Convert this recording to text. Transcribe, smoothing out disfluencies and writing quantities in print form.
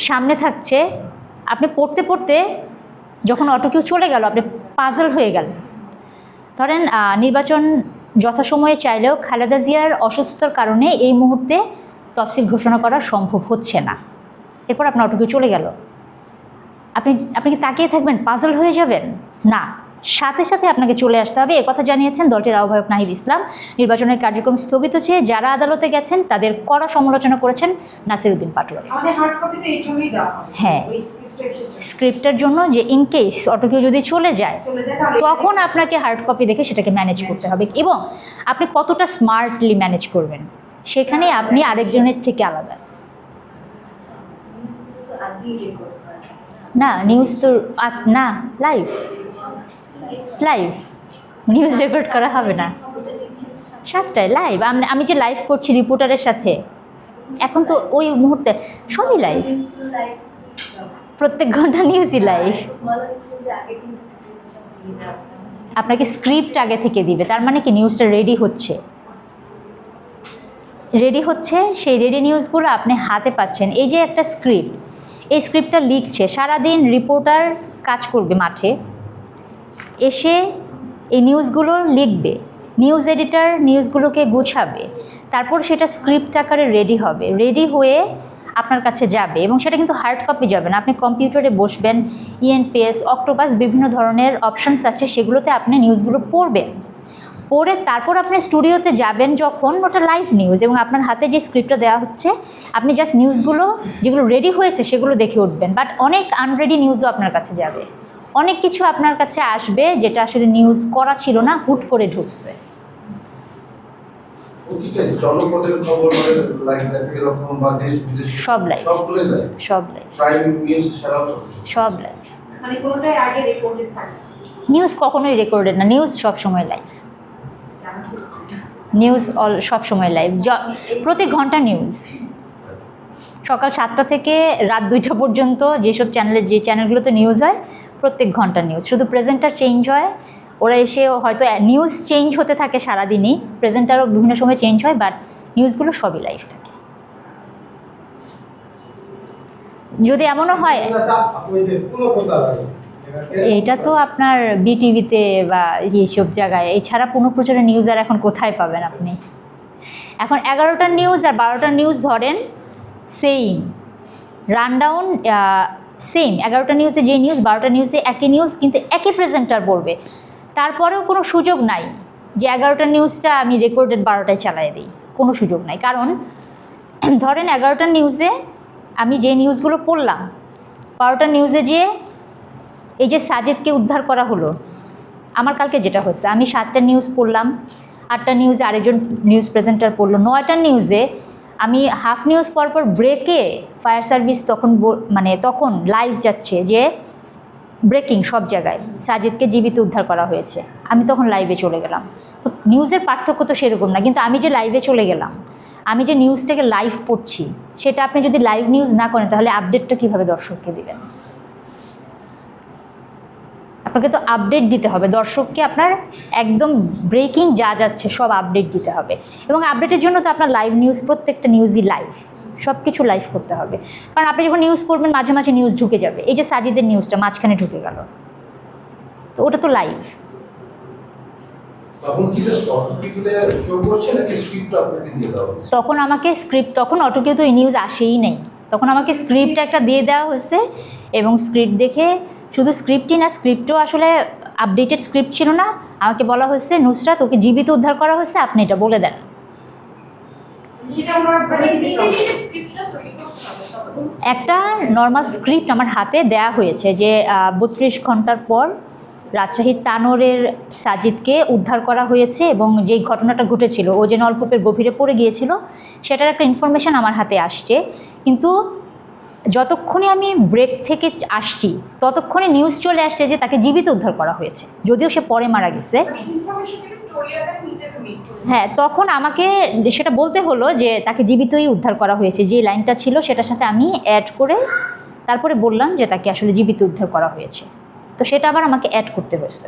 সামনে থাকছে, আপনি পড়তে পড়তে যখন অটোকিউ চলে গেল আপনি পাজল হয়ে গেলেন। ধরেন নির্বাচন যথাসময়ে চাইলেও খালেদা জিয়ার অসুস্থতার কারণে এই মুহূর্তে তফসিল ঘোষণা করা সম্ভব হচ্ছে না। এরপর আপনার অটোকিউ চলে গেল, আপনি কি তাকিয়ে থাকবেন, পাজল হয়ে যাবেন? না, সাথে সাথে আপনাকে চলে আসতে হবে। একথা জানিয়েছেন দলটির আহ্বায়ক নাহিদ ইসলাম। নির্বাচনের কার্যক্রম স্থগিত চেয়ে যারা আদালতে গেছেন তাদের কড়া সমালোচনা করেছেন নাসিরউদ্দিন পাটোয়ারি। হ্যাঁ, স্ক্রিপ্টের জন্য যে ইনকেস অটোকিউ যদি চলে যায় তখন আপনাকে হার্ড কপি দেখে সেটাকে ম্যানেজ করতে হবে, এবং আপনি কতটা স্মার্টলি ম্যানেজ করবেন সেখানে আপনি আরেকজনের থেকে আলাদা। না, নিউজ তো না, লাইভ নিউজ রেকর্ড করা হবে না। 7টায় লাইভ, আমি যে লাইভ করছি রিপোর্টারের সাথে, এখন তো ওই মুহূর্তে সবই লাইভ, প্রত্যেক ঘন্টা নিউজই লাইভ। আপনাকে স্ক্রিপ্ট আগে থেকে দিবে, তার মানে কি নিউজটা রেডি হচ্ছে, সেই রেডি নিউজগুলো আপনি হাতে পাচ্ছেন। এই যে একটা স্ক্রিপ্ট, এই স্ক্রিপ্টটা লিখছে, সারাদিন রিপোর্টার কাজ করবে মাঠে, এসে এই নিউজগুলো লিখবে, নিউজ এডিটর নিউজগুলোকে গুছাবে, তারপর সেটা স্ক্রিপ্ট আকারে রেডি হবে, রেডি হয়ে আপনার কাছে যাবে, এবং সেটা কিন্তু হার্ড কপি যাবে না। আপনি কম্পিউটারে বসবেন, ইএনপিএস, অক্টোপাস, বিভিন্ন ধরনের অপশানস আছে, সেগুলোতে আপনি নিউজগুলো পড়বেন, পড়ে তারপর আপনি স্টুডিওতে যাবেন যখন, ওটা লাইভ নিউজ, এবং আপনার হাতে যে স্ক্রিপ্টটা দেওয়া হচ্ছে আপনি জাস্ট নিউজগুলো যেগুলো রেডি হয়েছে সেগুলো দেখে উঠবেন। বাট অনেক আনরেডি নিউজও আপনার কাছে যাবে, অনেক কিছু আপনার কাছে আসবে যেটা আসলে নিউজ করা ছিল না, হুট করে ঢুকছে। সব লাইভ, নিউজ কখনোই রেকর্ডেড না, নিউজ সবসময় লাইভ, নিউজ সবসময় লাইভ, প্রতি ঘন্টা নিউজ, সকাল 7টা থেকে রাত 2টা পর্যন্ত যেসব যে চ্যানেলগুলোতে নিউজ হয় প্রত্যেক ঘন্টা নিউজ, শুধু প্রেজেন্টার চেঞ্জ হয়, ওরা এসে হয়তো নিউজ চেঞ্জ হতে থাকে সারাদিনই, প্রেজেন্টারও বিভিন্ন সময় চেঞ্জ হয়, বাট নিউজগুলো সবই লাইভ থাকে। যদি এমনও হয়, এটা তো আপনার বিটিভিতে বা এইসব জায়গায়, এছাড়া পুনঃপ্রচারের নিউজ আর এখন কোথায় পাবেন আপনি? এখন 11টার নিউজ আর 12টার নিউজ ধরেন সেম রানডাউন, সেম 11টা নিউজে যে নিউজ, 12টা নিউজে একই নিউজ, কিন্তু একই প্রেজেন্টার বলবে। তারপরেও কোনো সুযোগ নাই যে 11টার নিউজটা আমি রেকর্ডেড 12টায় চালাই দিই, কোনো সুযোগ নাই। কারণ ধরেন 11টার নিউজে আমি যে নিউজগুলো পড়লাম, 12টার নিউজে যে এই যে সাজিদকে উদ্ধার করা হলো, আমার কালকে যেটা হচ্ছে, আমি 7টা নিউজ পড়লাম, 8টা নিউজে আরেকজন নিউজ প্রেজেন্টার পড়লো, 9টার নিউজে আমি হাফ নিউজ পরপর ব্রেকে ফায়ার সার্ভিস তখন লাইভ যাচ্ছে যে ব্রেকিং সব জায়গায় সাজিদকে জীবিত উদ্ধার করা হয়েছে, আমি তখন লাইভে চলে গেলাম। তো নিউজের পার্থক্য তো সেরকম না, কিন্তু আমি যে লাইভে চলে গেলাম, আমি যে নিউজটাকে লাইভ পড়ছি, সেটা আপনি যদি লাইভ নিউজ না করেন তাহলে আপডেটটা কীভাবে দর্শককে দিবেন? আপনাকে তো আপডেট দিতে হবে দর্শককে, আপনার একদম ব্রেকিং যা যাচ্ছে সব আপডেট দিতে হবে, এবং আপডেটের জন্য তো আপনার লাইভ নিউজ, প্রত্যেকটা নিউজই লাইভ, সব কিছু লাইভ করতে হবে। কারণ আপনি যখন নিউজ পড়বেন মাঝে মাঝে নিউজ ঢুকে যাবে, এই যে সাজিদের নিউজটা মাঝখানে ঢুকে গেল, তো ওটা তো লাইভ। তখন আমাকে স্ক্রিপ্ট, তখন অটোকিউ তো নিউজ আসেই নেই, তখন আমাকে স্ক্রিপ্ট একটা দিয়ে দেওয়া হয়েছে, এবং স্ক্রিপ্ট দেখে, শুধু স্ক্রিপ্টই না, স্ক্রিপ্টও আসলে আপডেটেড স্ক্রিপ্ট ছিল না, আমাকে বলা হয়েছে নুসরাত ওকে জীবিত উদ্ধার করা হয়েছে, আপনি এটা বলে দেন। একটা নর্মাল স্ক্রিপ্ট আমার হাতে দেয়া হয়েছে যে 32 ঘন্টার পর রাজশাহীর তানোরের সাজিদকে উদ্ধার করা হয়েছে, এবং যেই ঘটনাটা ঘটেছিল, ও যে নলকূপের গভীরে পড়ে গিয়েছিল, সেটার একটা ইনফরমেশান আমার হাতে আসছে, কিন্তু যতক্ষণে আমি ব্রেক থেকে আসছি ততক্ষণে নিউজ চলে আসছে যে তাকে জীবিত উদ্ধার করা হয়েছে, যদিও সে পরে মারা গেছে। হ্যাঁ, তখন আমাকে সেটা বলতে হলো যে তাকে জীবিতই উদ্ধার করা হয়েছে, যে লাইনটা ছিল সেটার সাথে আমি অ্যাড করে তারপরে বললাম যে তাকে আসলে জীবিত উদ্ধার করা হয়েছে, তো সেটা আবার আমাকে অ্যাড করতে হয়েছে।